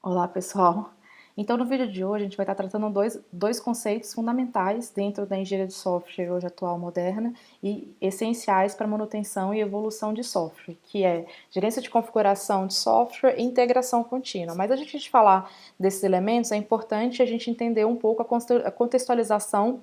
Olá, pessoal! Então, no vídeo de hoje, a gente vai estar tratando dois conceitos fundamentais dentro da engenharia de software hoje atual moderna e essenciais para a manutenção e evolução de software, que é gerência de configuração de software e integração contínua. Mas antes de a gente falar desses elementos, é importante a gente entender um pouco a contextualização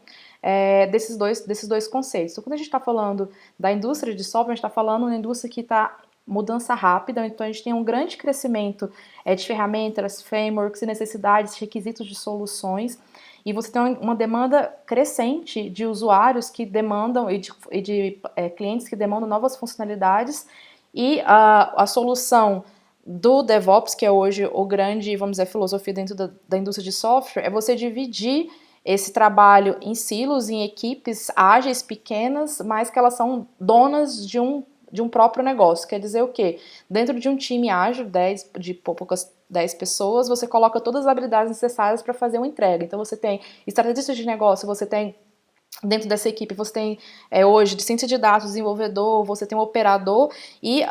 desses dois conceitos. Então, quando a gente está falando da indústria de software, a gente está falando de uma indústria que está mudança rápida, então a gente tem um grande crescimento de ferramentas, frameworks e necessidades, requisitos de soluções, e você tem uma demanda crescente de usuários que demandam e de clientes que demandam novas funcionalidades, e a solução do DevOps, que é hoje o grande, vamos dizer, filosofia dentro da indústria de software, é você dividir esse trabalho em silos, em equipes ágeis, pequenas, mas que elas são donas de um próprio negócio. Quer dizer o quê? Dentro de um time ágil, de poucas 10 pessoas, você coloca todas as habilidades necessárias para fazer uma entrega. Então você tem estrategista de negócio, você tem dentro dessa equipe, você tem hoje de ciência de dados, desenvolvedor, você tem um operador e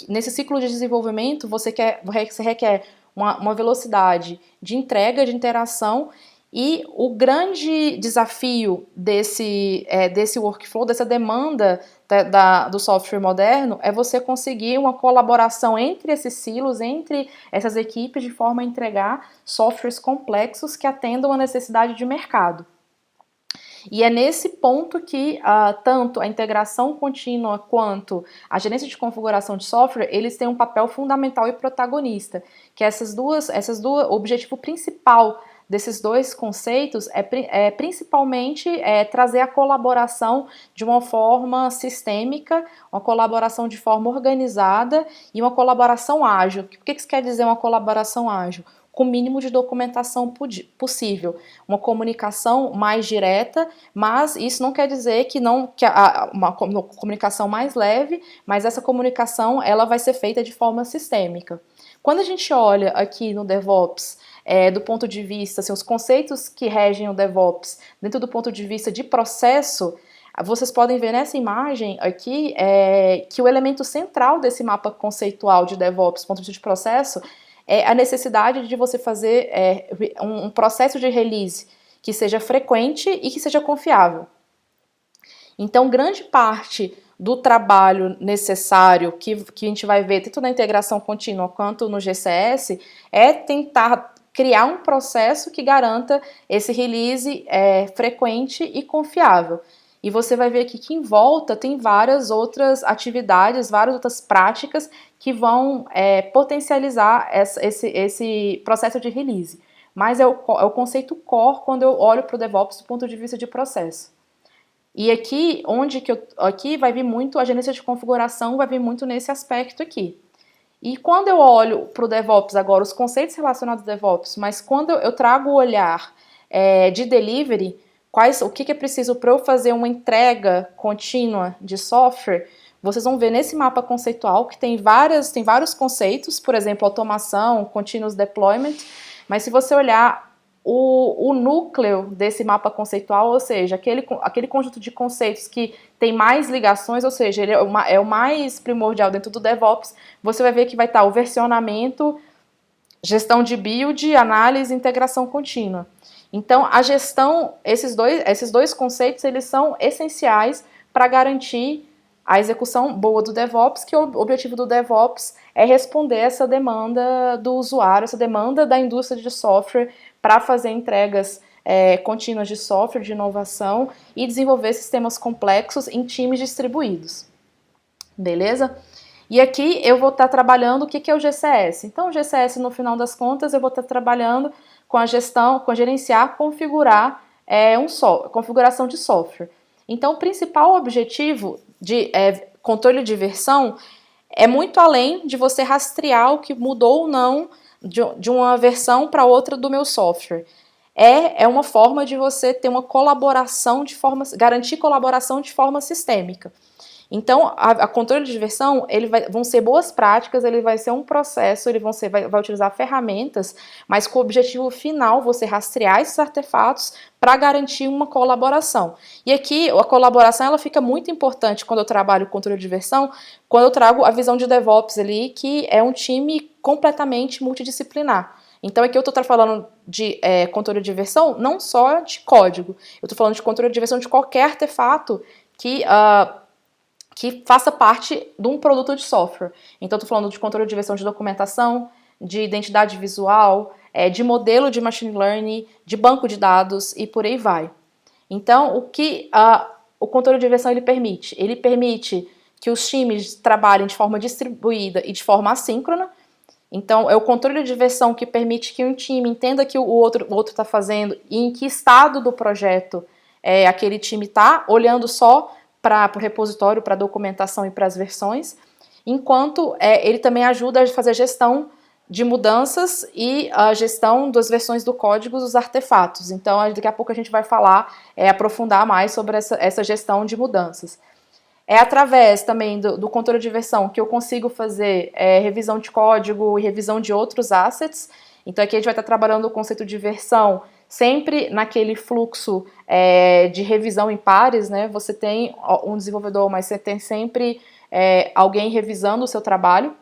nesse ciclo de desenvolvimento você requer uma velocidade de entrega, de interação. E o grande desafio desse workflow, dessa demanda do software moderno, é você conseguir uma colaboração entre esses silos, entre essas equipes, de forma a entregar softwares complexos que atendam a necessidade de mercado. E é nesse ponto que tanto a integração contínua quanto a gerência de configuração de software, eles têm um papel fundamental e protagonista, que o objetivo principal desses dois conceitos é principalmente trazer a colaboração de uma forma sistêmica, uma colaboração de forma organizada e uma colaboração ágil. O que isso quer dizer, uma colaboração ágil? Com o mínimo de documentação possível, uma comunicação mais direta, mas isso não quer dizer que uma comunicação mais leve, mas essa comunicação ela vai ser feita de forma sistêmica. Quando a gente olha aqui no DevOps, do ponto de vista, assim, os conceitos que regem o DevOps, dentro do ponto de vista de processo, vocês podem ver nessa imagem aqui que o elemento central desse mapa conceitual de DevOps, do ponto de vista de processo, é a necessidade de você fazer um processo de release que seja frequente e que seja confiável. Então, grande parte do trabalho necessário que a gente vai ver tanto na integração contínua quanto no GCS é tentar criar um processo que garanta esse release frequente e confiável. E você vai ver aqui que em volta tem várias outras atividades, várias outras práticas que vão potencializar esse processo de release. Mas é o conceito core quando eu olho para o DevOps do ponto de vista de processo. E aqui, aqui vai vir muito, a gerência de configuração vai vir muito nesse aspecto aqui. E quando eu olho para o DevOps agora, os conceitos relacionados ao DevOps, mas quando eu trago o olhar de delivery, o que é preciso para eu fazer uma entrega contínua de software, vocês vão ver nesse mapa conceitual que tem vários conceitos, por exemplo, automação, continuous deployment, mas se você olhar o núcleo desse mapa conceitual, ou seja, aquele conjunto de conceitos que tem mais ligações, ou seja, ele é o mais primordial dentro do DevOps, você vai ver que vai estar o versionamento, gestão de build, análise e integração contínua. Então, a gestão, esses dois conceitos, eles são essenciais para garantir a execução boa do DevOps, que o objetivo do DevOps é responder essa demanda do usuário, essa demanda da indústria de software para fazer entregas contínuas de software, de inovação e desenvolver sistemas complexos em times distribuídos. Beleza? E aqui eu vou estar trabalhando o que é o GCS. Então, o GCS, no final das contas, eu vou estar trabalhando com a gestão, com gerenciar, configurar configuração de software. Então, o principal objetivo de controle de versão é muito além de você rastrear o que mudou ou não de uma versão para outra do meu software. É uma forma de você ter uma colaboração garantir colaboração de forma sistêmica. Então, a controle de versão, vão ser boas práticas, ele vai ser um processo, vai utilizar ferramentas, mas com o objetivo final, você rastrear esses artefatos para garantir uma colaboração. E aqui, a colaboração, ela fica muito importante quando eu trabalho com controle de versão, quando eu trago a visão de DevOps ali, que é um time completamente multidisciplinar. Então aqui eu estou falando de controle de versão não só de código, eu estou falando de controle de versão de qualquer artefato que faça parte de um produto de software. Então, estou falando de controle de versão de documentação, de identidade visual, de modelo de machine learning, de banco de dados e por aí vai. Então, o que o controle de versão ele permite? Ele permite que os times trabalhem de forma distribuída e de forma assíncrona. Então, é o controle de versão que permite que um time entenda que o outro está fazendo e em que estado do projeto aquele time está, olhando só para o repositório, para a documentação e para as versões, enquanto ele também ajuda a fazer a gestão de mudanças e a gestão das versões do código dos artefatos. Então, daqui a pouco a gente vai falar, aprofundar mais sobre essa gestão de mudanças. É através também do controle de versão que eu consigo fazer revisão de código e revisão de outros assets. Então aqui a gente vai estar trabalhando o conceito de versão sempre naquele fluxo de revisão em pares, né? Você tem um desenvolvedor, mas você tem sempre alguém revisando o seu trabalho.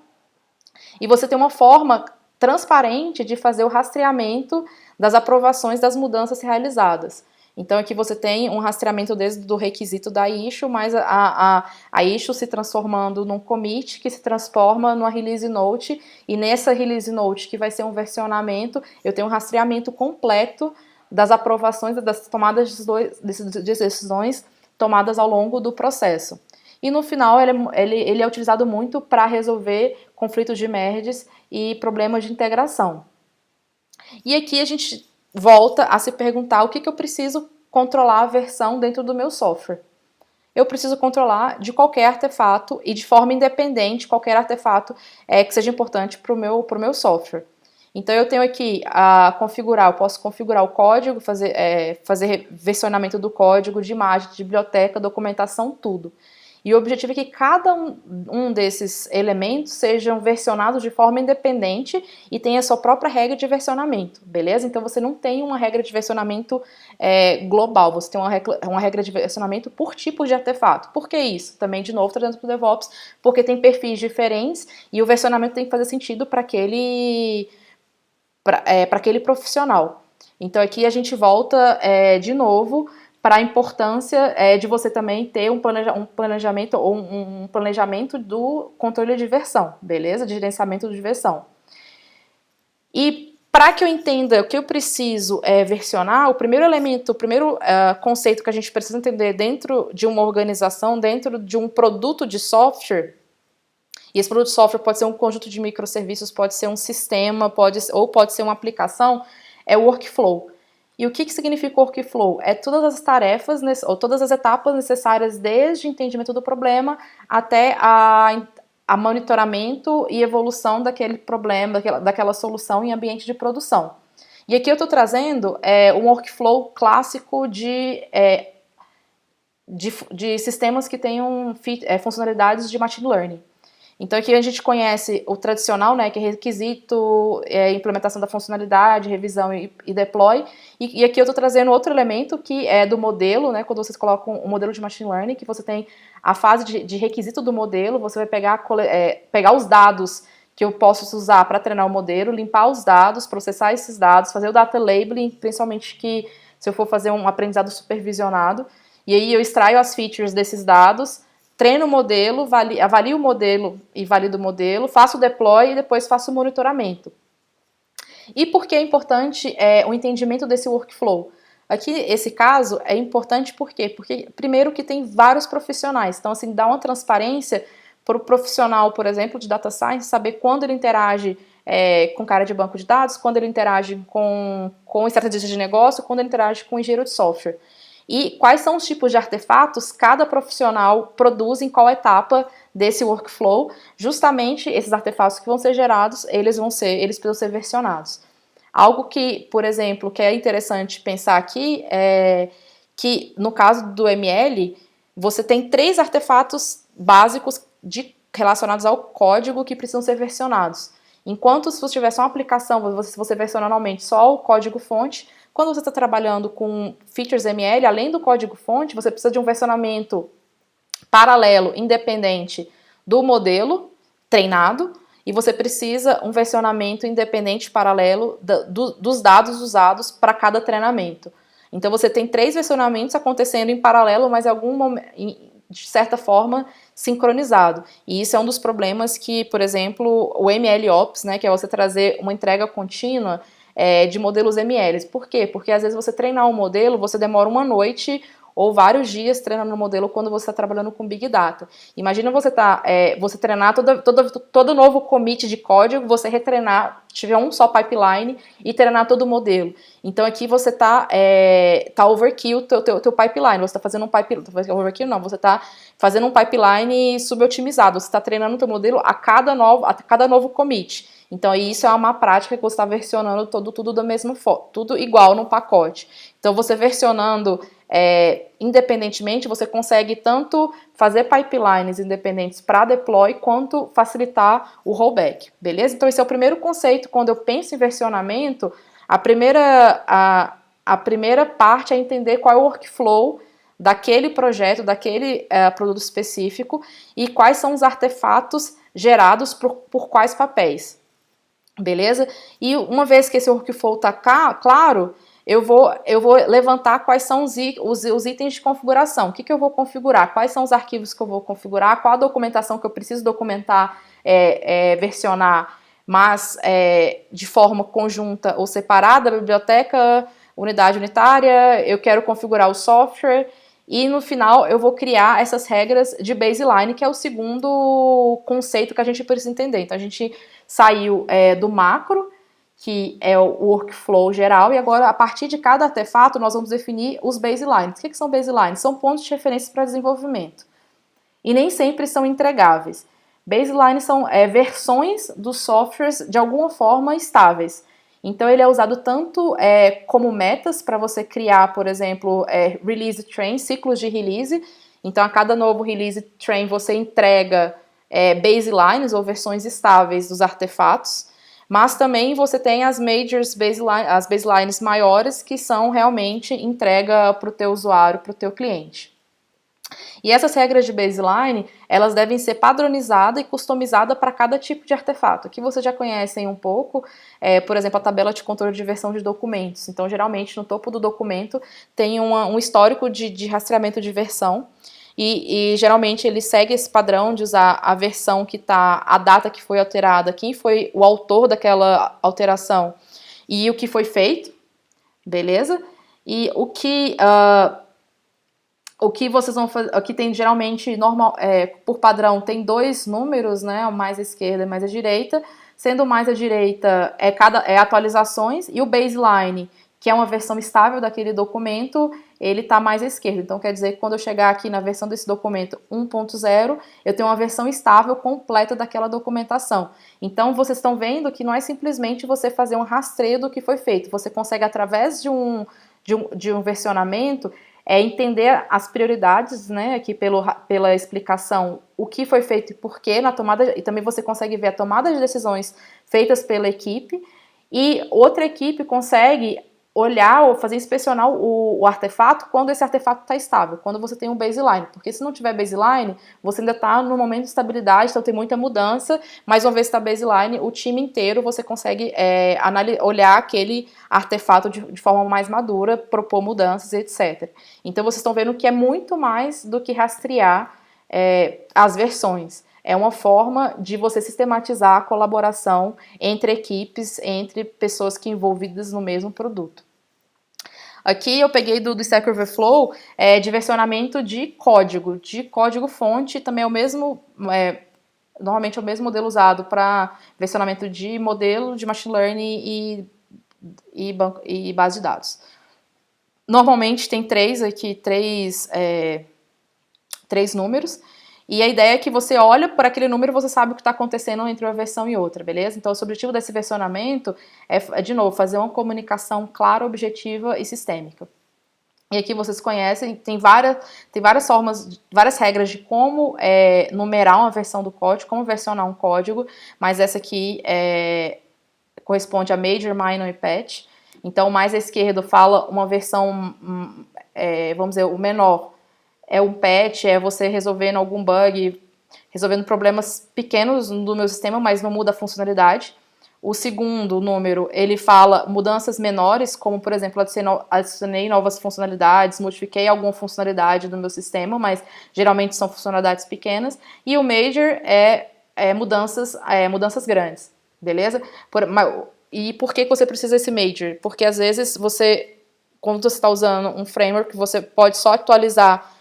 E você tem uma forma transparente de fazer o rastreamento das aprovações das mudanças realizadas. Então aqui você tem um rastreamento desde o requisito da issue, mas a issue se transformando num commit, que se transforma numa release note, e nessa release note, que vai ser um versionamento, eu tenho um rastreamento completo das aprovações, das tomadas de decisões tomadas ao longo do processo. E no final ele é utilizado muito para resolver conflitos de merges e problemas de integração. E aqui a gente volta a se perguntar o que eu preciso controlar a versão dentro do meu software. Eu preciso controlar de qualquer artefato e de forma independente qualquer artefato que seja importante para o meu software. Então eu tenho aqui eu posso configurar o código, fazer versionamento do código, de imagem, de biblioteca, documentação, tudo. E o objetivo é que cada um desses elementos sejam versionados de forma independente e tenha a sua própria regra de versionamento, beleza? Então você não tem uma regra de versionamento global, você tem uma regra de versionamento por tipo de artefato. Por que isso? Também, de novo, trazendo para o DevOps, porque tem perfis diferentes e o versionamento tem que fazer sentido para aquele profissional. Então aqui a gente volta de novo para a importância de você também ter um planejamento ou um planejamento do controle de versão, beleza? De gerenciamento de versão. E para que eu entenda o que eu preciso versionar, o primeiro elemento, o primeiro conceito que a gente precisa entender dentro de uma organização, dentro de um produto de software, e esse produto de software pode ser um conjunto de microserviços, pode ser um sistema, pode ser uma aplicação, é o workflow. E o que significa workflow? É todas as tarefas, ou todas as etapas necessárias desde o entendimento do problema até a monitoramento e evolução daquele problema, daquela solução em ambiente de produção. E aqui eu estou trazendo um workflow clássico de sistemas que tenham funcionalidades de machine learning. Então aqui a gente conhece o tradicional, né, que é requisito, implementação da funcionalidade, revisão e deploy, e aqui eu estou trazendo outro elemento que é do modelo, né, quando vocês colocam um modelo de machine learning, que você tem a fase de requisito do modelo, você vai pegar os dados que eu posso usar para treinar o modelo, limpar os dados, processar esses dados, fazer o data labeling, principalmente que se eu for fazer um aprendizado supervisionado, e aí eu extraio as features desses dados, treino o modelo, avalio o modelo e valido o modelo, faço o deploy e depois faço o monitoramento. E por que é importante o entendimento desse workflow? Aqui, esse caso é importante por quê? Porque, primeiro, que tem vários profissionais. Então, assim, dá uma transparência para o profissional, por exemplo, de data science, saber quando ele interage com cara de banco de dados, quando ele interage com estrategista de negócio, quando ele interage com engenheiro de software. E quais são os tipos de artefatos cada profissional produz em qual etapa desse workflow. Justamente esses artefatos que vão ser gerados, eles precisam ser versionados. Algo que, por exemplo, que é interessante pensar aqui é que no caso do ML, você tem 3 artefatos básicos relacionados ao código que precisam ser versionados. Enquanto se você tiver só uma aplicação, você versiona normalmente só o código fonte. Quando você está trabalhando com features ML, além do código-fonte, você precisa de um versionamento paralelo, independente do modelo treinado e você precisa um versionamento independente paralelo dos dados usados para cada treinamento. Então você tem 3 versionamentos acontecendo em paralelo, mas em algum momento, de certa forma, sincronizado. E isso é um dos problemas que, por exemplo, o MLOps, né, que é você trazer uma entrega contínua de modelos MLs. Por quê? Porque às vezes você treinar um modelo, você demora uma noite ou vários dias treinando o modelo quando você está trabalhando com Big Data. Imagina você treinar todo novo commit de código, você retreinar, tiver um só pipeline e treinar todo o modelo. Então aqui você tá overkill teu pipeline, você está fazendo um pipeline, overkill não, você está fazendo um pipeline subotimizado, você está treinando o teu modelo a cada novo commit. Então isso é uma má prática que você está versionando tudo da mesma forma, tudo igual no pacote. Então você versionando independentemente, você consegue tanto fazer pipelines independentes para deploy, quanto facilitar o rollback, beleza? Então esse é o primeiro conceito. Quando eu penso em versionamento, a primeira parte é entender qual é o workflow daquele projeto, daquele produto específico e quais são os artefatos gerados por quais papéis, beleza? E uma vez que esse workflow está claro, eu vou levantar quais são os itens de configuração. O que eu vou configurar? Quais são os arquivos que eu vou configurar? Qual a documentação que eu preciso documentar, versionar, mas de forma conjunta ou separada, biblioteca, unidade unitária, eu quero configurar o software e no final eu vou criar essas regras de baseline, que é o segundo conceito que a gente precisa entender. Então a gente saiu do macro, que é o workflow geral, e agora, a partir de cada artefato, nós vamos definir os baselines. O que são baselines? São pontos de referência para desenvolvimento. E nem sempre são entregáveis. Baselines são versões dos softwares, de alguma forma, estáveis. Então, ele é usado tanto como metas, para você criar, por exemplo, release train, ciclos de release. Então, a cada novo release train, você entrega baselines, ou versões estáveis dos artefatos. Mas também você tem as as baselines maiores, que são realmente entrega para o teu usuário, para o teu cliente. E essas regras de baseline, elas devem ser padronizadas e customizadas para cada tipo de artefato. Aqui vocês já conhecem um pouco, por exemplo, a tabela de controle de versão de documentos. Então, geralmente, no topo do documento tem um histórico de rastreamento de versão. E geralmente ele segue esse padrão de usar a versão que está, a data que foi alterada, quem foi o autor daquela alteração e o que foi feito, beleza? E o que vocês vão fazer, aqui tem geralmente, por padrão, tem 2 números, né? O mais à esquerda e mais à direita, sendo o mais à direita atualizações e o baseline, que é uma versão estável daquele documento, ele está mais à esquerda. Então, quer dizer que quando eu chegar aqui na versão desse documento 1.0, eu tenho uma versão estável completa daquela documentação. Então, vocês estão vendo que não é simplesmente você fazer um rastreio do que foi feito. Você consegue, através de um versionamento, entender as prioridades, né, aqui pela explicação, o que foi feito e por quê na tomada, e também você consegue ver a tomada de decisões feitas pela equipe, e outra equipe consegue olhar ou fazer inspecionar o artefato quando esse artefato está estável, quando você tem um baseline, porque se não tiver baseline, você ainda está no momento de estabilidade, então tem muita mudança, mas uma vez que está baseline, o time inteiro você consegue olhar aquele artefato de forma mais madura, propor mudanças, etc. Então vocês estão vendo que é muito mais do que rastrear as versões. É uma forma de você sistematizar a colaboração entre equipes, entre pessoas que envolvidas no mesmo produto. Aqui eu peguei do Stack Overflow de versionamento de código fonte, também é o mesmo, normalmente é o mesmo modelo usado para versionamento de modelo de machine learning e base de dados. Normalmente tem três números, e a ideia é que você olha por aquele número e você sabe o que está acontecendo entre uma versão e outra, beleza? Então, o objetivo desse versionamento de novo, fazer uma comunicação clara, objetiva e sistêmica. E aqui vocês conhecem, tem várias formas, várias regras de como numerar uma versão do código, como versionar um código, mas essa aqui corresponde a Major, Minor e Patch. Então, o mais à esquerda fala uma versão, vamos dizer, o menor é um patch, é você resolvendo algum bug resolvendo problemas pequenos do meu sistema, mas não muda a funcionalidade. O segundo número, ele fala mudanças menores, como, por exemplo, adicionei novas funcionalidades, modifiquei alguma funcionalidade do meu sistema, mas geralmente são funcionalidades pequenas. E o major é mudanças grandes, beleza? E por que você precisa desse major? Porque às vezes quando você está usando um framework, você pode só atualizar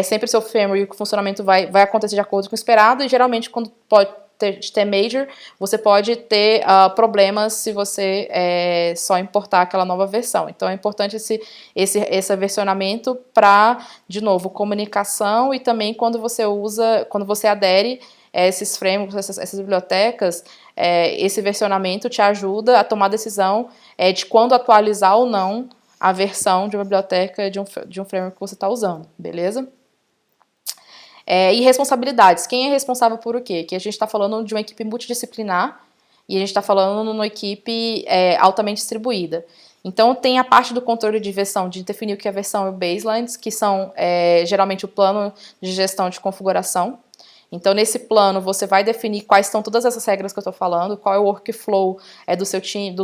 sempre o seu framework e o funcionamento vai acontecer de acordo com o esperado, e geralmente quando pode ter major, você pode ter problemas se você só importar aquela nova versão. Então é importante esse versionamento para, de novo, comunicação, e também quando você adere esses frameworks, essas bibliotecas, esse versionamento te ajuda a tomar a decisão de quando atualizar ou não a versão de uma biblioteca de um framework que você está usando, beleza? E responsabilidades. Quem é responsável por o quê? Que a gente está falando de uma equipe multidisciplinar e a gente está falando de uma equipe altamente distribuída. Então, tem a parte do controle de versão, de definir o que é versão e baselines, que são geralmente o plano de gestão de configuração. Então, nesse plano, você vai definir quais são todas essas regras que eu estou falando, qual é o workflow do seu time,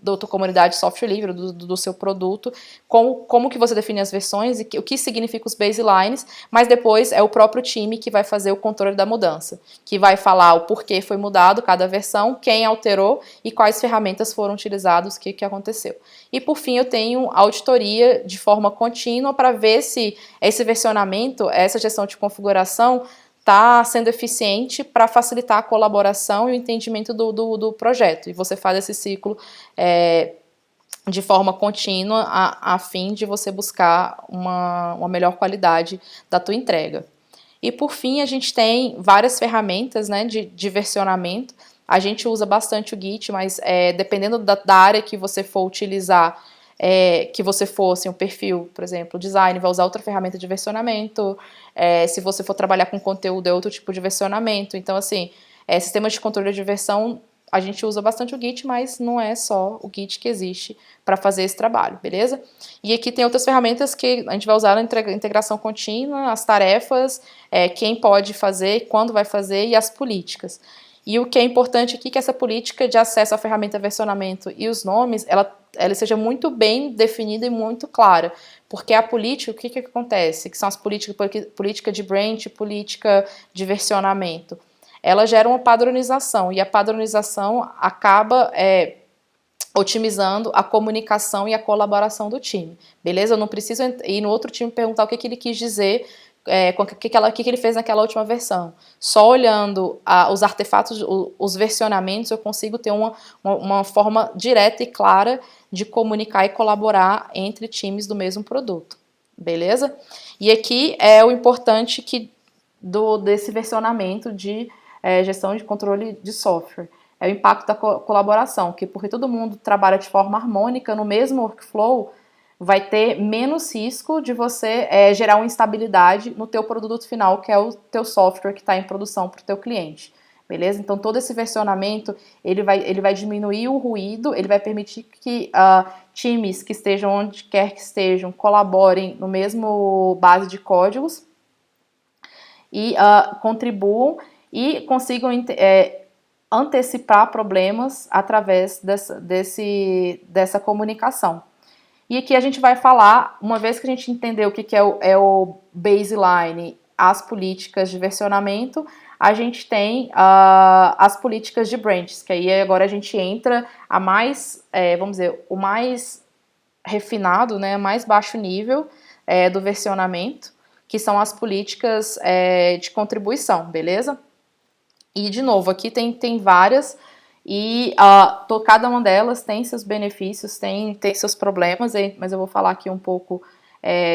da tua comunidade de software livre, do seu produto, como que você define as versões e o que significa os baselines, mas depois é o próprio time que vai fazer o controle da mudança, que vai falar o porquê foi mudado cada versão, quem alterou e quais ferramentas foram utilizadas, o que aconteceu. E, por fim, eu tenho auditoria de forma contínua para ver se esse versionamento, essa gestão de configuração, está sendo eficiente para facilitar a colaboração e o entendimento do projeto. E você faz esse ciclo de forma contínua a fim de você buscar uma melhor qualidade da tua entrega. E por fim, a gente tem várias ferramentas, né, de versionamento. A gente usa bastante o Git, mas dependendo da área que você for utilizar, que você for, assim, um perfil, por exemplo, design, vai usar outra ferramenta de versionamento. Se você for trabalhar com conteúdo, é outro tipo de versionamento. Então, assim, sistemas de controle de versão, a gente usa bastante o Git, mas não é só o Git que existe para fazer esse trabalho, beleza? E aqui tem outras ferramentas que a gente vai usar na integração contínua, as tarefas, quem pode fazer, quando vai fazer e as políticas. E o que é importante aqui é que essa política de acesso à ferramenta versionamento e os nomes, ela seja muito bem definida e muito clara. Porque a política, o que acontece? Que são as política de branch, política de versionamento. Ela gera uma padronização, e a padronização acaba otimizando a comunicação e a colaboração do time. Beleza? Eu não preciso ir no outro time perguntar o que ele quis dizer, o que ele fez naquela última versão. Só olhando os artefatos, os versionamentos, eu consigo ter uma forma direta e clara de comunicar e colaborar entre times do mesmo produto. Beleza? E aqui é o importante desse versionamento de gestão de controle de software. É o impacto da colaboração, porque todo mundo trabalha de forma harmônica no mesmo workflow, vai ter menos risco de você gerar uma instabilidade no teu produto final, que é o teu software que está em produção para o teu cliente, beleza? Então, todo esse versionamento, ele vai diminuir o ruído, ele vai permitir que times que estejam onde quer que estejam, colaborem no mesmo base de códigos e contribuam e consigam antecipar problemas através dessa comunicação. E aqui a gente vai falar, uma vez que a gente entendeu o que é o baseline, as políticas de versionamento, a gente tem as políticas de branches, que aí agora a gente entra a mais, vamos dizer, o mais refinado, né, mais baixo nível do versionamento, que são as políticas de contribuição, beleza? E, de novo, aqui tem várias, e cada uma delas tem seus benefícios, tem seus problemas, mas eu vou falar aqui um pouco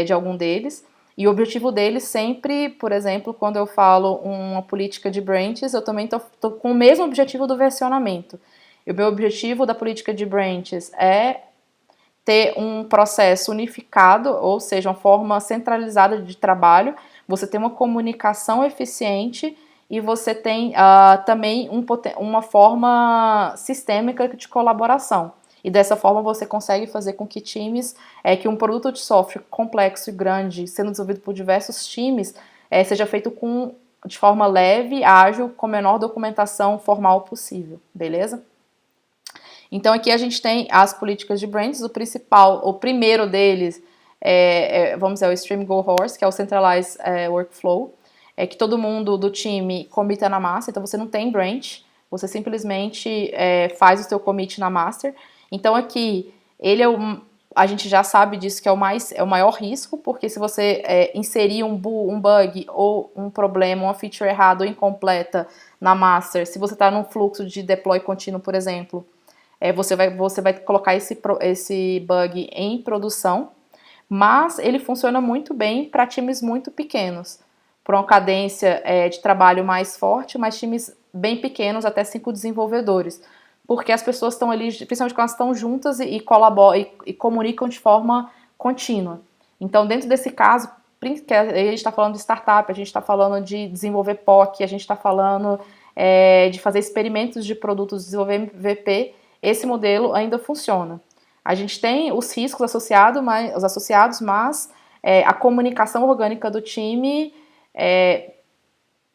de algum deles. E o objetivo deles sempre, por exemplo, quando eu falo uma política de branches, eu também estou com o mesmo objetivo do versionamento. E o meu objetivo da política de branches é ter um processo unificado, ou seja, uma forma centralizada de trabalho, você tem uma comunicação eficiente e você tem também uma forma sistêmica de colaboração. E dessa forma você consegue fazer com que times, que um produto de software complexo e grande, sendo desenvolvido por diversos times, seja feito com de forma leve, ágil, com a menor documentação formal possível, beleza? Então aqui a gente tem as políticas de branches, o primeiro deles vamos dizer, o Stream Go Horse, que é o Centralized Workflow, que todo mundo do time commita na master, então você não tem branch, você simplesmente faz o seu commit na master. Então aqui, a gente já sabe disso que é o maior risco, porque se você inserir um bug ou um problema, uma feature errada ou incompleta na master, se você está num fluxo de deploy contínuo, por exemplo, você vai colocar esse bug em produção, mas ele funciona muito bem para times muito pequenos, para uma cadência de trabalho mais forte, mas times bem pequenos, até 5 desenvolvedores, porque as pessoas estão ali, principalmente quando elas estão juntas e colaboram e comunicam de forma contínua. Então, dentro desse caso, que a gente está falando de startup, a gente está falando de desenvolver POC, a gente está falando de fazer experimentos de produtos, desenvolver MVP, esse modelo ainda funciona. A gente tem os riscos associados, mas a comunicação orgânica do time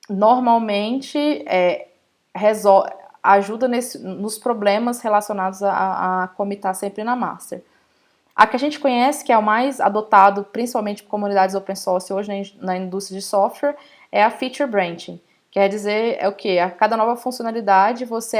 normalmente ajuda nos problemas relacionados a comitar sempre na master. A que a gente conhece, que é o mais adotado, principalmente por comunidades open source hoje na indústria de software, é a feature branching. Quer dizer, o quê? A cada nova funcionalidade, você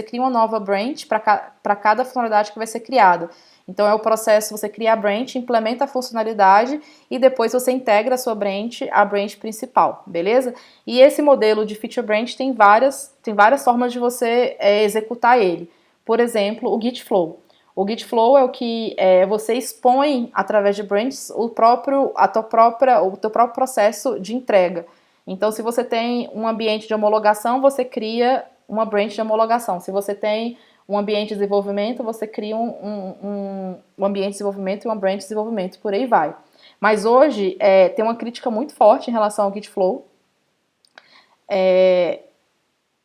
cria uma nova branch para cada funcionalidade que vai ser criada. Então, é o processo, você cria a branch, implementa a funcionalidade e depois você integra a sua branch à branch principal, beleza? E esse modelo de feature branch tem várias formas de você executar ele. Por exemplo, o Git Flow. O Git Flow é o que você expõe através de branches o teu próprio processo de entrega. Então, se você tem um ambiente de homologação, você cria uma branch de homologação. Se você tem um ambiente de desenvolvimento, você cria um ambiente de desenvolvimento e uma branch de desenvolvimento, por aí vai. Mas hoje tem uma crítica muito forte em relação ao Git Flow.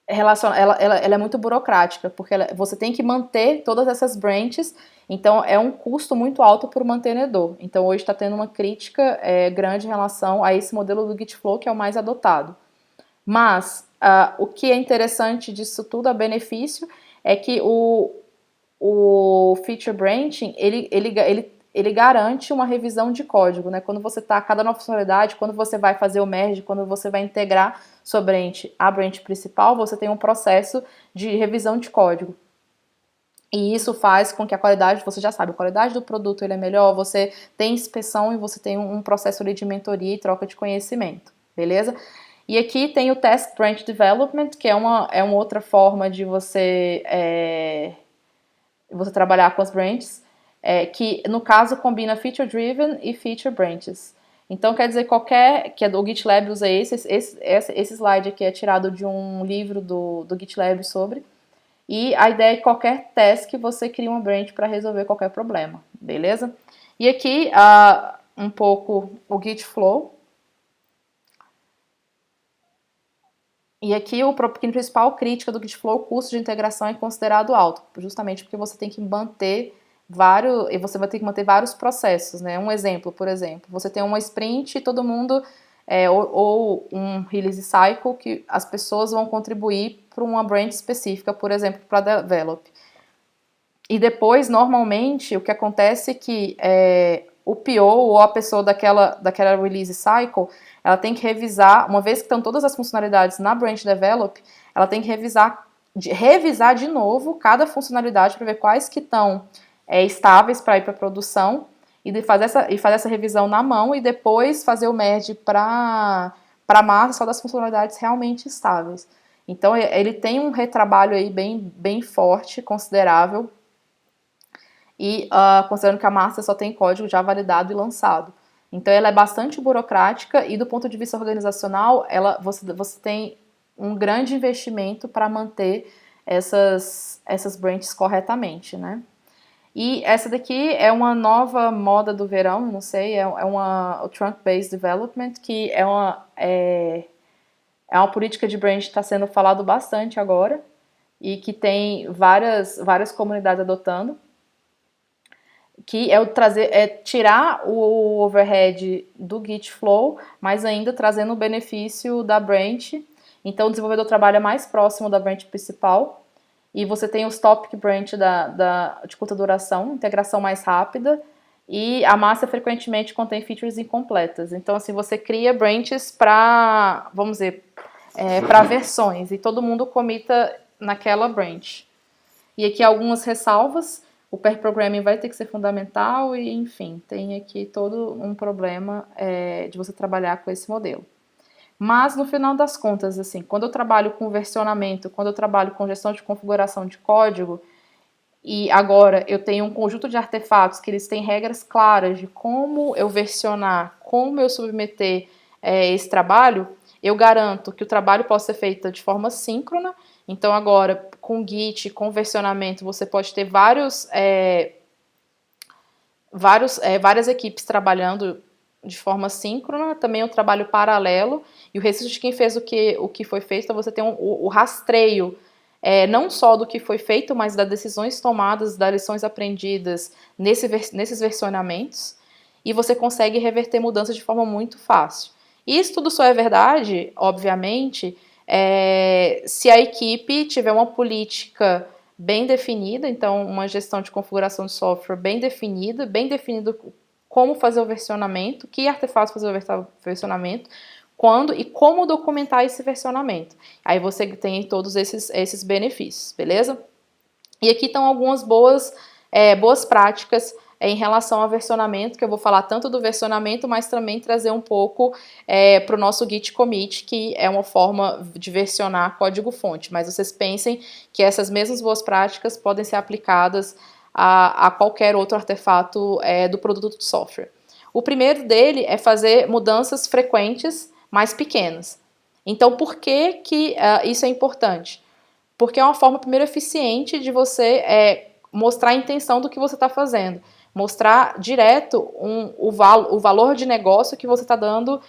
Ela é muito burocrática, porque você tem que manter todas essas branches, então é um custo muito alto para o mantenedor. Então hoje está tendo uma crítica grande em relação a esse modelo do Git Flow, que é o mais adotado. Mas o que é interessante disso tudo, a benefício, é que o feature branching, ele garante uma revisão de código, né? Quando você está, cada nova funcionalidade, quando você vai fazer o merge, quando você vai integrar sua branch à branch principal, você tem um processo de revisão de código. E isso faz com que a qualidade, você já sabe, a qualidade do produto ele é melhor, você tem inspeção e você tem um processo ali de mentoria e troca de conhecimento, beleza? E aqui tem o Task Branch Development, que é uma outra forma de você trabalhar com as branches, que no caso combina Feature Driven e Feature Branches. Então quer dizer, que o GitLab usa esse slide aqui é tirado de um livro do GitLab sobre, e a ideia é que qualquer task você cria uma branch para resolver qualquer problema, beleza? E aqui um pouco o Git Flow. E aqui a principal crítica do Git Flow, o custo de integração é considerado alto, justamente porque você tem que manter vários processos, né? Um exemplo, por exemplo, você tem uma sprint e todo mundo, ou um release cycle que as pessoas vão contribuir para uma branch específica, por exemplo, para develop. E depois, normalmente, o que acontece é que o PO ou a pessoa daquela release cycle, ela tem que revisar, uma vez que estão todas as funcionalidades na branch develop, ela tem que revisar de novo cada funcionalidade para ver quais que estão estáveis para ir para produção e fazer essa revisão na mão e depois fazer o merge para a massa só das funcionalidades realmente estáveis. Então ele tem um retrabalho aí bem forte, considerável, e considerando que a massa só tem código já validado e lançado. Então ela é bastante burocrática e do ponto de vista organizacional, você tem um grande investimento para manter essas branches corretamente, né? E essa daqui é uma nova moda do verão, não sei, o Trunk-Based Development, que é uma política de branch que está sendo falado bastante agora e que tem várias comunidades adotando. que é o trazer, é tirar o overhead do Git Flow, mas ainda trazendo o benefício da branch. Então o desenvolvedor trabalha mais próximo da branch principal e você tem os topic branch de curta duração, integração mais rápida, e a massa frequentemente contém features incompletas. Então assim, você cria branches para, vamos dizer, para versões, e todo mundo comita naquela branch. E aqui algumas ressalvas. O pair programming vai ter que ser fundamental e, enfim, tem aqui todo um problema de você trabalhar com esse modelo. Mas, no final das contas, assim, quando eu trabalho com versionamento, quando eu trabalho com gestão de configuração de código, e agora eu tenho um conjunto de artefatos que eles têm regras claras de como eu versionar, como eu submeter esse trabalho, eu garanto que o trabalho possa ser feito de forma síncrona. Então agora, com Git, com versionamento, você pode ter várias equipes trabalhando de forma síncrona, também o trabalho paralelo, e o registro de quem fez o que foi feito, então você tem o rastreio não só do que foi feito, mas das decisões tomadas, das lições aprendidas nesses versionamentos, e você consegue reverter mudanças de forma muito fácil. Isso tudo só é verdade, obviamente, se a equipe tiver uma política bem definida, então uma gestão de configuração de software bem definido como fazer o versionamento, que artefatos fazer o versionamento, quando e como documentar esse versionamento. Aí você tem todos esses benefícios, beleza? E aqui estão algumas boas práticas em relação ao versionamento, que eu vou falar tanto do versionamento, mas também trazer um pouco para o nosso Git commit, que é uma forma de versionar código-fonte. Mas vocês pensem que essas mesmas boas práticas podem ser aplicadas a qualquer outro artefato do produto de software. O primeiro dele é fazer mudanças frequentes, mais pequenas. Então, por que isso é importante? Porque é uma forma, primeiro, eficiente de você mostrar a intenção do que você está fazendo. Mostrar direto o valor de negócio que você está dando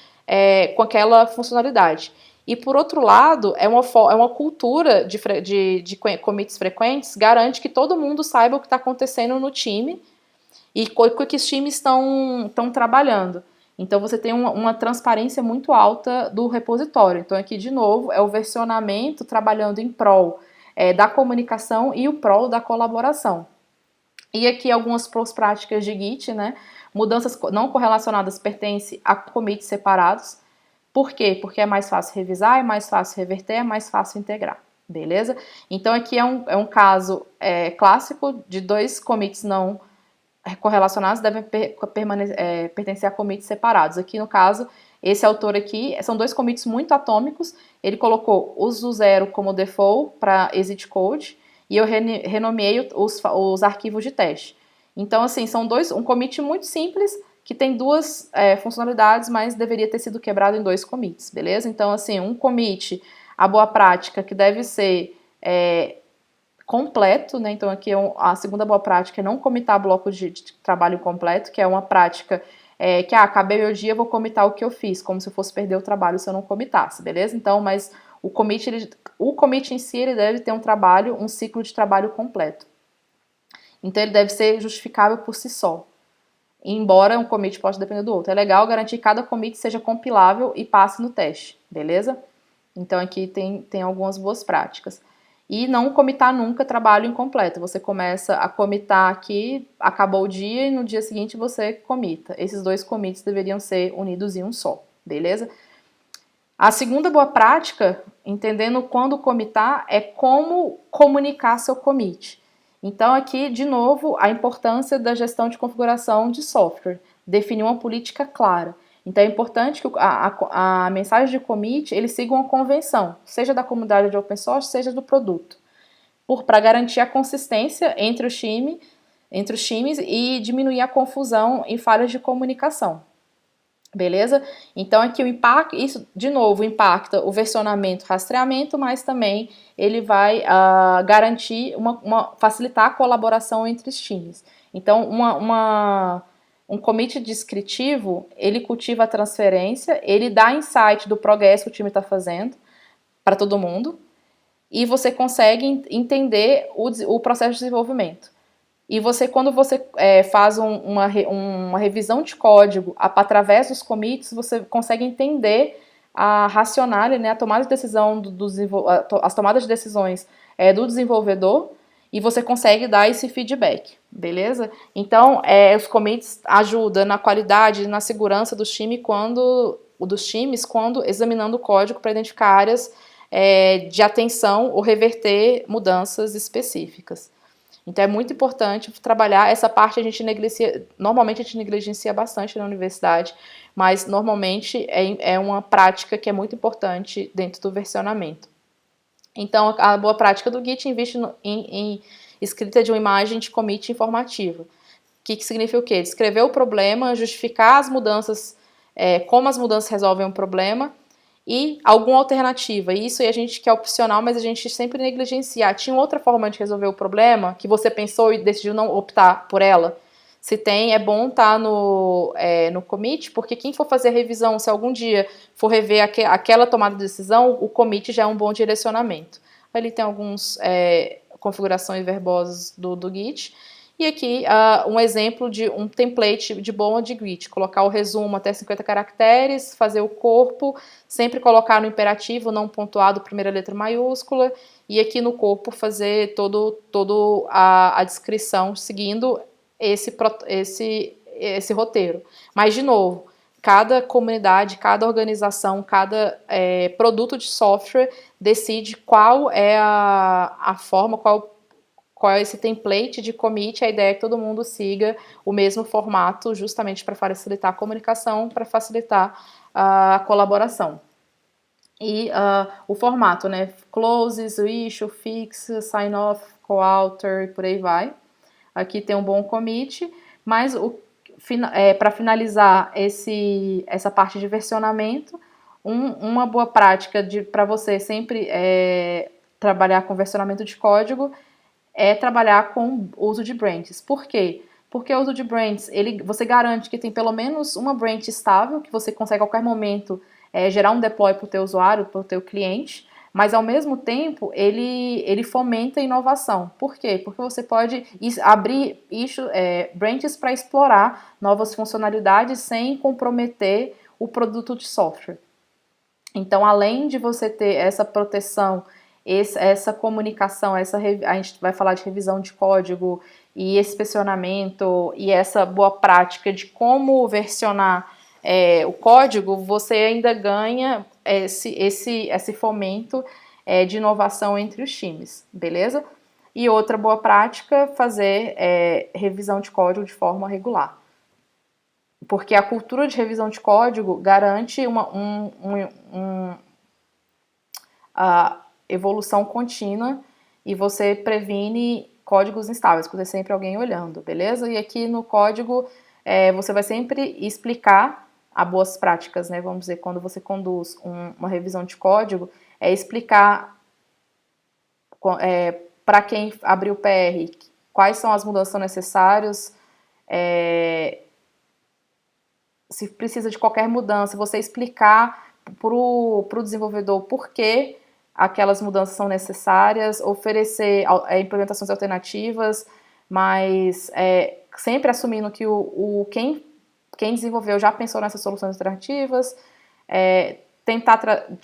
com aquela funcionalidade. E, por outro lado, é uma cultura de commits frequentes, garante que todo mundo saiba o que está acontecendo no time e o que os times estão trabalhando. Então, você tem uma transparência muito alta do repositório. Então, aqui, de novo, é o versionamento trabalhando em prol da comunicação e o prol da colaboração. E aqui algumas práticas de Git, né? Mudanças não correlacionadas pertencem a commits separados. Por quê? Porque é mais fácil revisar, é mais fácil reverter, é mais fácil integrar. Beleza? Então, aqui é um caso clássico de dois commits não correlacionados devem pertencer a commits separados. Aqui, no caso, esse autor aqui, são dois commits muito atômicos. Ele colocou os do zero como default para exit code e eu renomeei os arquivos de teste. Então, assim, são um commit muito simples que tem duas funcionalidades, mas deveria ter sido quebrado em dois commits, beleza? Então, assim, um commit, a boa prática, que deve ser completo, né? Então aqui a segunda boa prática é não comitar bloco de trabalho completo, que é uma prática que acabei meu dia, vou comitar o que eu fiz, como se eu fosse perder o trabalho se eu não comitasse, beleza? Então, mas o commit em si, ele deve ter um ciclo de trabalho completo. Então ele deve ser justificável por si só. Embora um commit possa depender do outro. É legal garantir que cada commit seja compilável e passe no teste, beleza? Então aqui tem algumas boas práticas. E não comitar nunca trabalho incompleto. Você começa a comitar aqui, acabou o dia e no dia seguinte você comita. Esses dois commits deveriam ser unidos em um só, beleza? A segunda boa prática, entendendo quando comitar, é como comunicar seu commit. Então aqui, de novo, a importância da gestão de configuração de software. Definir uma política clara. Então é importante que a mensagem de commit ele siga uma convenção, seja da comunidade de open source, seja do produto, para garantir a consistência entre os times e diminuir a confusão e falhas de comunicação. Beleza? Então aqui isso de novo impacta o versionamento, rastreamento, mas também ele vai garantir facilitar a colaboração entre os times. Então um commit descritivo, ele cultiva a transferência, ele dá insight do progresso que o time está fazendo para todo mundo e você consegue entender o processo de desenvolvimento. E você, quando você faz uma revisão de código através dos commits, você consegue entender a racionalidade, né, a tomada de decisão as tomadas de decisões do desenvolvedor, e você consegue dar esse feedback, beleza? Então, os commits ajudam na qualidade e na segurança dos times quando examinando o código para identificar áreas de atenção ou reverter mudanças específicas. Então é muito importante trabalhar essa parte. Normalmente a gente negligencia bastante na universidade, mas normalmente é uma prática que é muito importante dentro do versionamento. Então a boa prática do Git investe em escrita de uma imagem de commit informativa. Que significa o quê? Descrever o problema, justificar as mudanças, como as mudanças resolvem um problema, e alguma alternativa. Isso aí a gente que é opcional, mas a gente sempre negligencia. Tinha outra forma de resolver o problema que você pensou e decidiu não optar por ela? Se tem, é bom estar no commit, porque quem for fazer a revisão, se algum dia for rever aquela tomada de decisão, o commit já é um bom direcionamento. Ali tem algumas configurações verbosas do Git. E aqui um exemplo de um template de boa de Git, colocar o resumo até 50 caracteres, fazer o corpo, sempre colocar no imperativo não pontuado, primeira letra maiúscula, e aqui no corpo fazer todo a descrição seguindo esse roteiro. Mas, de novo, cada comunidade, cada organização, cada produto de software decide qual é a forma, qual é esse template de commit. A ideia é que todo mundo siga o mesmo formato, justamente para facilitar a comunicação, para facilitar a colaboração. E o formato, né? Closes, issue, fix, sign off, co-author e por aí vai. Aqui tem um bom commit, mas para finalizar essa parte de versionamento, uma boa prática para você sempre trabalhar com versionamento de código é trabalhar com o uso de branches. Por quê? Porque o uso de branches, você garante que tem pelo menos uma branch estável, que você consegue a qualquer momento gerar um deploy para o teu usuário, para o teu cliente, mas ao mesmo tempo ele fomenta a inovação. Por quê? Porque você pode abrir branches para explorar novas funcionalidades sem comprometer o produto de software. Então, além de você ter essa proteção, essa comunicação, a gente vai falar de revisão de código e inspecionamento e essa boa prática de como versionar o código, você ainda ganha esse fomento de inovação entre os times, beleza? E outra boa prática, fazer revisão de código de forma regular. Porque a cultura de revisão de código garante a evolução contínua e você previne códigos instáveis, porque tem sempre alguém olhando, beleza? E aqui no código você vai sempre explicar as boas práticas, né? Vamos dizer, quando você conduz uma revisão de código, explicar para quem abriu o PR quais são as mudanças que são necessárias, se precisa de qualquer mudança, você explicar para o desenvolvedor por que aquelas mudanças são necessárias, oferecer implementações alternativas, mas sempre assumindo que quem desenvolveu já pensou nessas soluções alternativas, tentar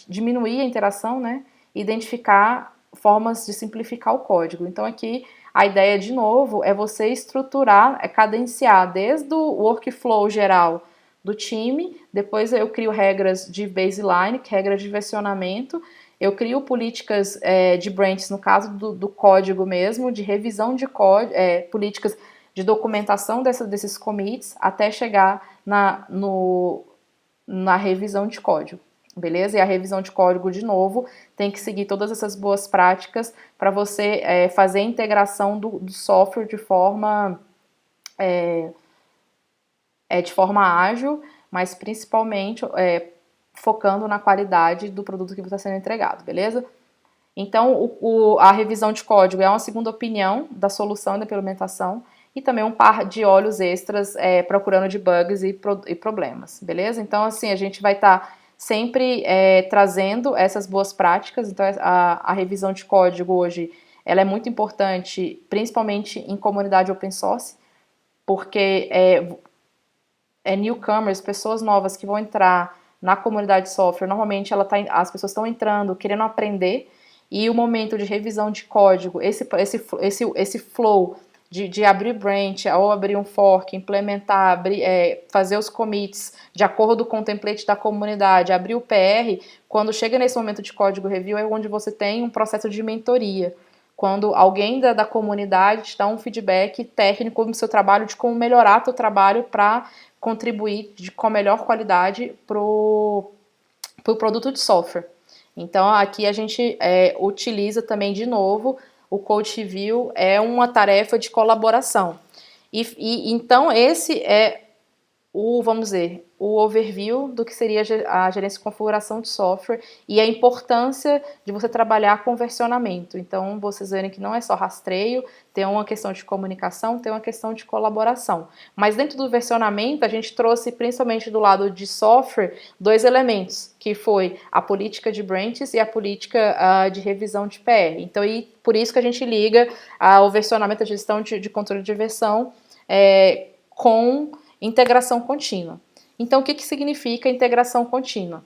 diminuir a interação, né, identificar formas de simplificar o código. Então aqui a ideia, de novo, é você estruturar, cadenciar desde o workflow geral do time, depois eu crio regras de baseline, regras de versionamento, eu crio políticas de branches, no caso do código mesmo, de revisão de código, políticas de documentação desses commits, até chegar na revisão de código, beleza? E a revisão de código, de novo, tem que seguir todas essas boas práticas para você fazer a integração do software de forma ágil, mas principalmente focando na qualidade do produto que está sendo entregado, beleza? Então, a revisão de código é uma segunda opinião da solução e da implementação, e também um par de olhos extras procurando de bugs e problemas, beleza? Então, assim, a gente vai estar sempre trazendo essas boas práticas. Então, a revisão de código hoje ela é muito importante, principalmente em comunidade open source, porque newcomers, pessoas novas que vão entrar na comunidade de software, normalmente as pessoas estão entrando querendo aprender, e o momento de revisão de código, esse flow de abrir branch, ou abrir um fork, implementar, fazer os commits de acordo com o template da comunidade, abrir o PR, quando chega nesse momento de código review, é onde você tem um processo de mentoria. Quando alguém da comunidade te dá um feedback técnico no seu trabalho, de como melhorar teu trabalho para contribuir com melhor qualidade para o produto de software. Então, aqui a gente utiliza também, de novo, o Code Review é uma tarefa de colaboração. Então, esse é vamos dizer, o overview do que seria a gerência de configuração de software e a importância de você trabalhar com versionamento. Então, vocês verem que não é só rastreio, tem uma questão de comunicação, tem uma questão de colaboração. Mas dentro do versionamento, a gente trouxe, principalmente do lado de software, dois elementos, que foi a política de branches e a política de revisão de PR. Então, por isso que a gente liga o versionamento, a gestão de controle de versão com integração contínua. Então, o que significa integração contínua?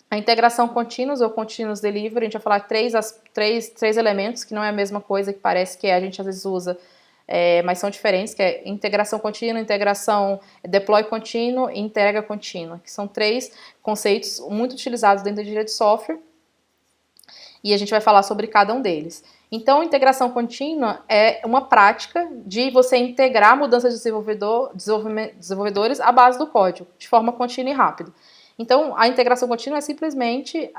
A integração contínua, ou continuous delivery, a gente vai falar três elementos, que não é a mesma coisa que parece que a gente às vezes usa, mas são diferentes, que é integração contínua, integração deploy contínuo e entrega contínua, que são três conceitos muito utilizados dentro da engenharia de software, e a gente vai falar sobre cada um deles. Então, integração contínua é uma prática de você integrar mudanças de desenvolvedores à base do código, de forma contínua e rápida. Então, a integração contínua é simplesmente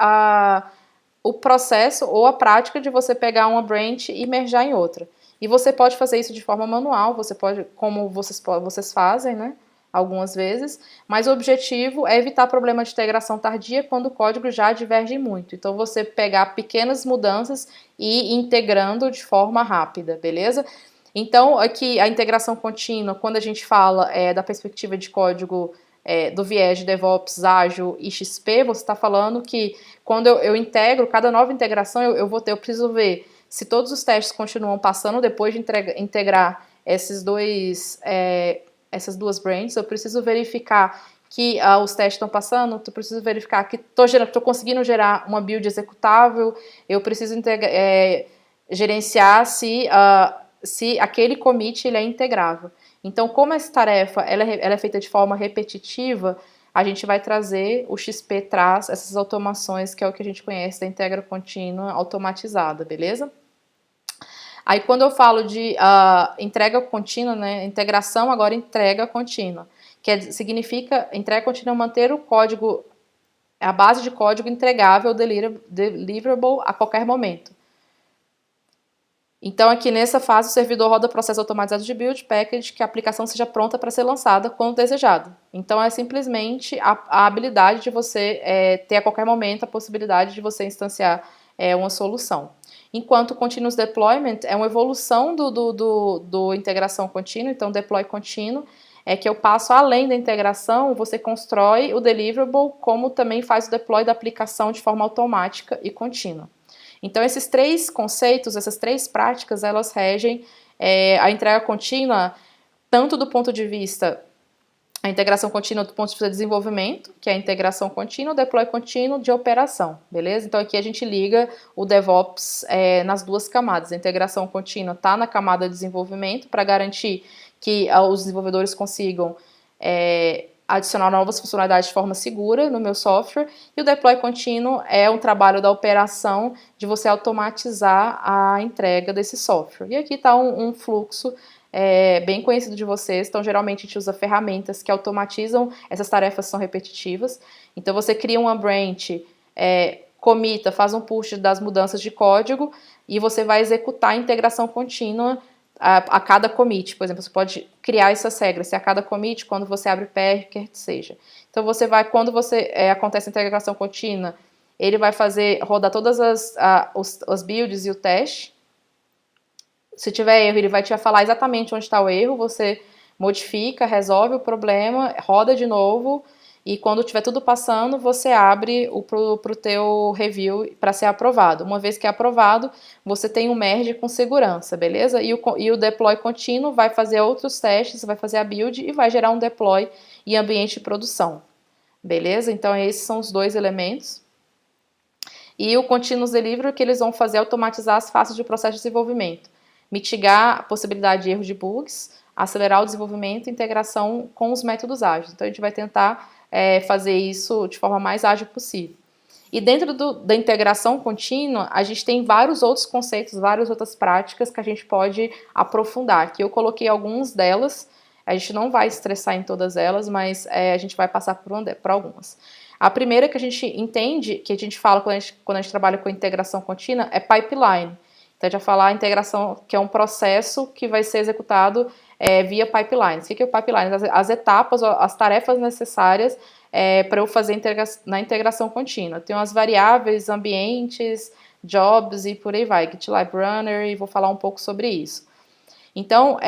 o processo ou a prática de você pegar uma branch e merjar em outra. E você pode fazer isso de forma manual, você pode, como vocês fazem, né? Algumas vezes, mas o objetivo é evitar problema de integração tardia quando o código já diverge muito. Então, você pegar pequenas mudanças e ir integrando de forma rápida, beleza? Então, aqui a integração contínua, quando a gente fala da perspectiva de código do viés de DevOps, Ágil e XP, você está falando que quando eu integro, cada nova integração, eu preciso ver se todos os testes continuam passando depois de integrar essas duas branches, eu preciso verificar que os testes estão passando, eu preciso verificar que estou conseguindo gerar uma build executável, eu preciso gerenciar se aquele commit ele é integrável. Então, como essa tarefa ela é feita de forma repetitiva, a gente vai trazer, o XP traz essas automações, que é o que a gente conhece da integra contínua automatizada, beleza? Aí, quando eu falo de entrega contínua, né, integração, agora entrega contínua, significa entrega contínua manter o código, a base de código entregável, deliverable a qualquer momento. Então, aqui nessa fase, o servidor roda processo automatizado de build package, que a aplicação seja pronta para ser lançada quando desejado. Então, é simplesmente a habilidade de você ter a qualquer momento a possibilidade de você instanciar uma solução. Enquanto o Continuous Deployment é uma evolução do integração contínua, então deploy contínuo, é que eu passo além da integração, você constrói o deliverable, como também faz o deploy da aplicação de forma automática e contínua. Então, esses três conceitos, essas três práticas, elas regem a entrega contínua, tanto do ponto de vista, a integração contínua do ponto de vista de desenvolvimento, que é a integração contínua, o deploy contínuo de operação, beleza? Então, aqui a gente liga o DevOps nas duas camadas. A integração contínua está na camada de desenvolvimento, para garantir que os desenvolvedores consigam adicionar novas funcionalidades de forma segura no meu software, e o deploy contínuo é um trabalho da operação de você automatizar a entrega desse software. E aqui está um fluxo bem conhecido de vocês, então geralmente a gente usa ferramentas que automatizam essas tarefas que são repetitivas. Então você cria uma branch, commita, faz um push das mudanças de código e você vai executar a integração contínua a cada commit. Por exemplo, você pode criar essas regras, se a cada commit, quando você abre PR, quer que seja. Então você vai, quando acontece a integração contínua, ele vai rodar todas as builds e o teste. Se tiver erro, ele vai te falar exatamente onde está o erro, você modifica, resolve o problema, roda de novo e quando tiver tudo passando, você abre pro teu review para ser aprovado. Uma vez que é aprovado, você tem um merge com segurança, beleza? E o deploy contínuo vai fazer outros testes, vai fazer a build e vai gerar um deploy em ambiente de produção, beleza? Então esses são os dois elementos. E o Continuous Delivery, o que eles vão fazer é automatizar as fases de processo de desenvolvimento, mitigar a possibilidade de erro de bugs, acelerar o desenvolvimento e integração com os métodos ágeis. Então a gente vai tentar fazer isso de forma mais ágil possível. E dentro da integração contínua, a gente tem vários outros conceitos, várias outras práticas que a gente pode aprofundar. Aqui eu coloquei algumas delas, a gente não vai estressar em todas elas, mas a gente vai passar por algumas. A primeira que a gente entende, que a gente fala quando a gente trabalha com integração contínua, é pipeline. Então a gente vai falar a integração, que é um processo que vai ser executado via pipelines. O que é o pipeline? As etapas, as tarefas necessárias para eu fazer na integração contínua. Tem as variáveis, ambientes, jobs e por aí vai, GitLab Runner, e vou falar um pouco sobre isso. Então,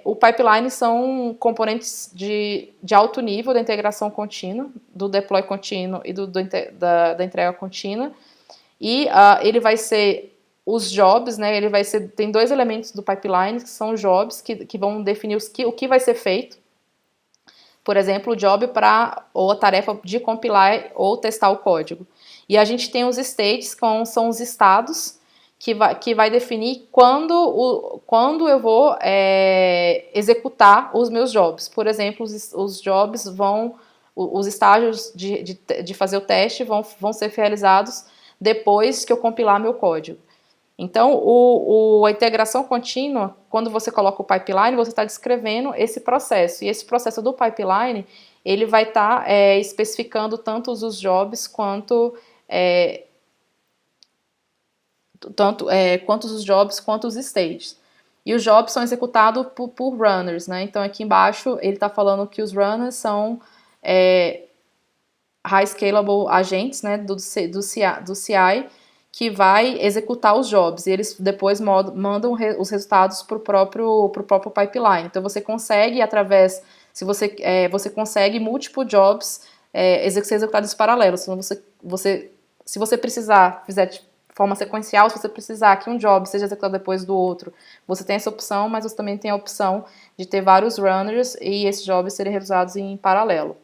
o pipeline são componentes de alto nível da integração contínua, do deploy contínuo e da entrega contínua. E ele vai ser os jobs, né? Tem dois elementos do pipeline que são os jobs que vão definir o que vai ser feito. Por exemplo, o job ou a tarefa de compilar ou testar o código. E a gente tem os states, que são os estados, que vai definir quando eu vou executar os meus jobs. Por exemplo, os jobs os estágios de fazer o teste vão ser realizados depois que eu compilar meu código. Então, a integração contínua, quando você coloca o pipeline, você está descrevendo esse processo. E esse processo do pipeline, ele vai estar especificando tanto os jobs quanto os jobs quanto os stages. E os jobs são executados por runners, né? Então, aqui embaixo, ele está falando que os runners são high scalable agentes, né, do CI, que vai executar os jobs, e eles depois mandam os resultados para o próprio pipeline. Então você consegue, se você consegue múltiplos jobs ser executados paralelos. Então se você fizer de forma sequencial, se você precisar que um job seja executado depois do outro, você tem essa opção, mas você também tem a opção de ter vários runners e esses jobs serem realizados em paralelo.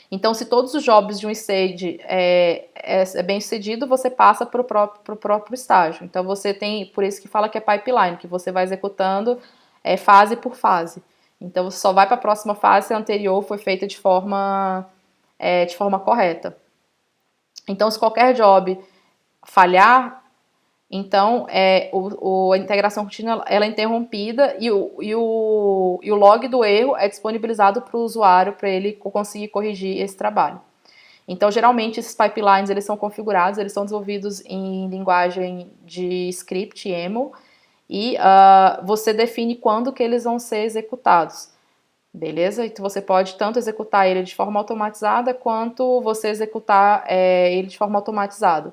Então, se todos os jobs de um stage é bem sucedido, você passa para o próprio estágio. Então, você tem, por isso que fala que é pipeline, que você vai executando fase por fase. Então, você só vai para a próxima fase se a anterior foi feita de forma correta. Então, se qualquer job falhar, então a integração contínua ela é interrompida e o log do erro é disponibilizado para o usuário para ele conseguir corrigir esse trabalho. Então, geralmente, esses pipelines eles são configurados, eles são desenvolvidos em linguagem de script YAML e você define quando que eles vão ser executados. Beleza? Então você pode tanto executar ele de forma automatizada quanto você executar ele de forma automatizada.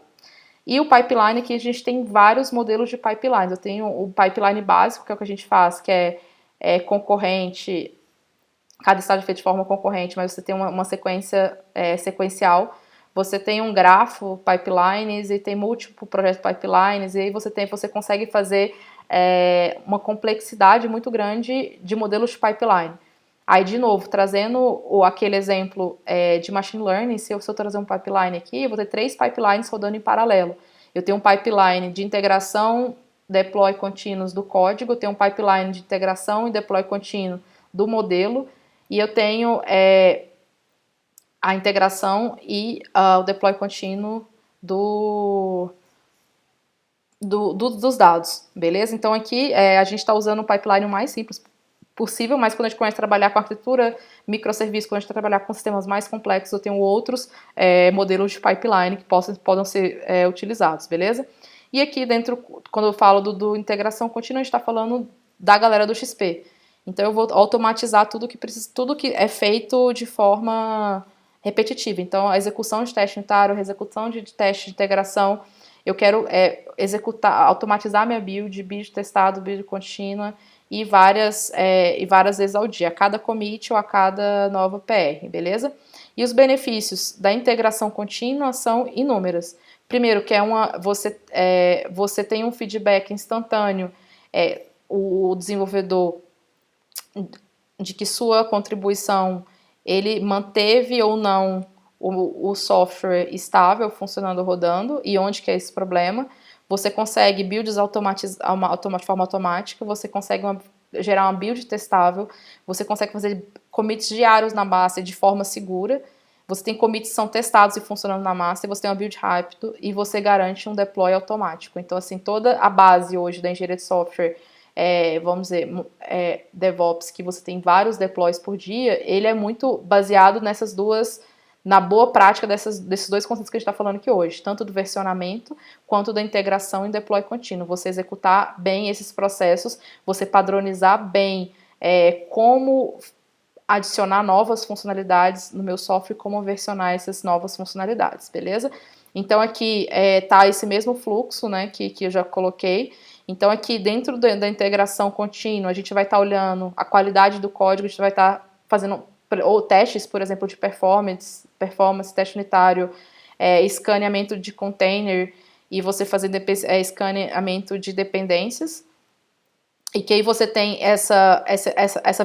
E o pipeline aqui a gente tem vários modelos de pipelines. Eu tenho o pipeline básico, que é o que a gente faz, que é concorrente, cada estágio é feito de forma concorrente, mas você tem uma sequência sequencial. Você tem um grafo pipelines e tem múltiplos projetos pipelines, e aí você consegue fazer uma complexidade muito grande de modelos de pipeline. Aí, de novo, trazendo aquele exemplo de machine learning, se eu trazer um pipeline aqui, eu vou ter 3 pipelines rodando em paralelo. Eu tenho um pipeline de integração, deploy contínuos do código, eu tenho um pipeline de integração e deploy contínuo do modelo, e eu tenho a integração e o deploy contínuo dos dados, beleza? Então, aqui a gente está usando o pipeline mais simples possível, mas quando a gente começa a trabalhar com arquitetura, microserviços, quando a gente trabalhar com sistemas mais complexos, eu tenho outros modelos de pipeline que podem ser utilizados, beleza? E aqui dentro, quando eu falo do integração contínua, a gente está falando da galera do XP. Então eu vou automatizar tudo que é feito de forma repetitiva. Então a execução de teste unitário, a execução de teste de integração, eu quero automatizar minha build testado, build contínua, e várias vezes ao dia, a cada commit ou a cada nova PR, beleza? E os benefícios da integração contínua são inúmeros. Primeiro, que você tem um feedback instantâneo, o desenvolvedor, de que sua contribuição, ele manteve ou não o software estável, funcionando, rodando, e onde que é esse problema. Você consegue builds de forma automática, você consegue gerar uma build testável, você consegue fazer commits diários na base de forma segura, você tem commits que são testados e funcionando na massa, e você tem uma build rápido, e você garante um deploy automático. Então, assim, toda a base hoje da engenharia de software, vamos dizer, DevOps, que você tem vários deploys por dia, ele é muito baseado na boa prática desses dois conceitos que a gente está falando aqui hoje, tanto do versionamento quanto da integração em deploy contínuo. Você executar bem esses processos, você padronizar bem como adicionar novas funcionalidades no meu software, como versionar essas novas funcionalidades, beleza? Então aqui tá esse mesmo fluxo, né, que eu já coloquei. Então aqui dentro da integração contínua, a gente vai estar olhando a qualidade do código, a gente vai estar fazendo ou testes, por exemplo, de performance, teste unitário, escaneamento de container e você fazendo escaneamento de dependências. E que aí você tem essa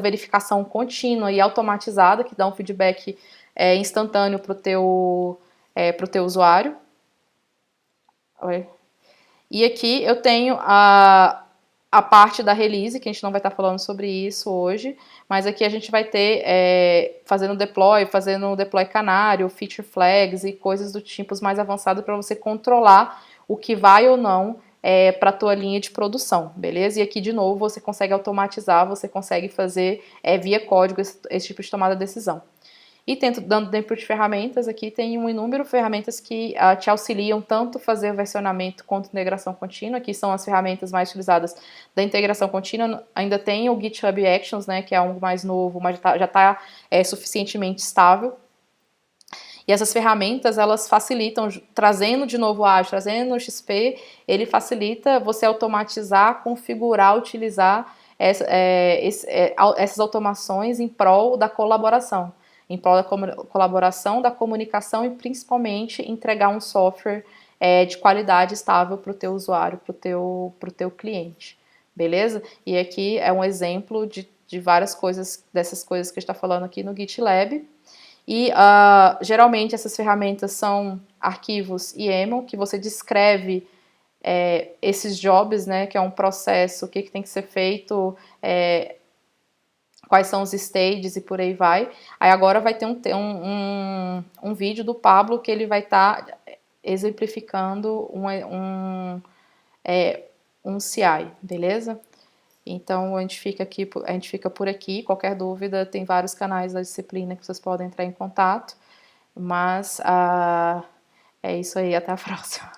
verificação contínua e automatizada, que dá um feedback instantâneo para o teu usuário. Oi. E aqui eu tenho a parte da release, que a gente não vai estar falando sobre isso hoje, mas aqui a gente vai ter fazendo deploy canário, feature flags e coisas do tipo mais avançado para você controlar o que vai ou não para a tua linha de produção, beleza? E aqui, de novo, você consegue automatizar, você consegue fazer via código esse tipo de tomada de decisão. E dentro de ferramentas, aqui tem um inúmero de ferramentas que te auxiliam tanto fazer o versionamento quanto integração contínua, que são as ferramentas mais utilizadas da integração contínua. Ainda tem o GitHub Actions, né, que é algo mais novo, mas já está suficientemente estável. E essas ferramentas, elas facilitam, trazendo de novo o Azure, trazendo o XP, ele facilita você automatizar, configurar, utilizar essas automações em prol da colaboração. Em prol da colaboração, da comunicação e principalmente entregar um software de qualidade estável para o teu usuário, para o teu cliente, beleza? E aqui é um exemplo de várias coisas, dessas coisas que a gente está falando aqui no GitLab. E geralmente essas ferramentas são arquivos YAML, que você descreve esses jobs, né, que é um processo, o que tem que ser feito, quais são os stages e por aí vai. Aí agora vai ter um vídeo do Pablo que ele vai estar exemplificando um CI, beleza? Então a gente fica por aqui. Qualquer dúvida, tem vários canais da disciplina que vocês podem entrar em contato. Mas é isso aí, até a próxima.